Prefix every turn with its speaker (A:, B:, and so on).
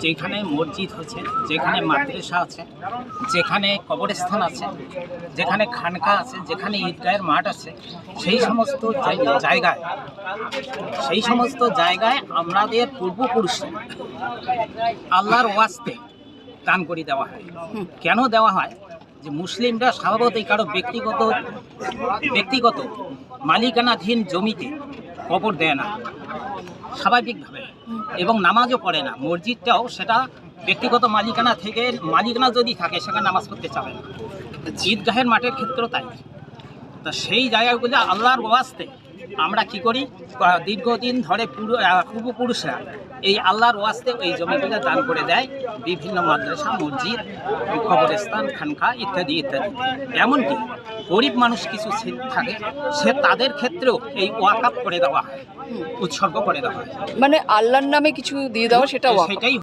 A: যেখানে মসজিদ হচ্ছে, যেখানে মাদ্রাসা আছে, যেখানে কবরস্থান আছে, যেখানে খানকা আছে, যেখানে ঈদগাহের মাঠ আছে, সেই সমস্ত জায়গায় আমাদের পূর্বপুরুষরা আল্লাহর ওয়াস্তে দান করে দেওয়া হয়। কেন দেওয়া হয়? যে মুসলিমরা স্বভাবতই কারো ব্যক্তিগত মালিকানাধীন জমিতে কবর দেয় না স্বাভাবিকভাবে, এবং নামাজও পড়ে না। মসজিদটাও সেটা ব্যক্তিগত মালিকানা যদি থাকে সেখানে নামাজ পড়তে চাবে না। ঈদগাহের মাঠের ক্ষেত্রেও তাই। তা সেই জায়গাগুলো আল্লাহর ওয়াস্তে আমরা কি করি, দীর্ঘদিন ধরে পূর্বপুরুষরা এই আল্লাহর ওয়াস্তে এই জমিগুলো দান করে দেয় বিভিন্ন মাদ্রাসা, মসজিদ, কবরস্থান, খানকা ইত্যাদি ইত্যাদি। এমনকি গরিব মানুষ কিছু থাকে, তাদের ক্ষেত্রেও এই ওয়াকফ করে দেওয়া হয়, উৎসর্গ করে দেওয়া হয়।
B: মানে আল্লাহর নামে কিছু দিয়ে দেওয়া, সেটাই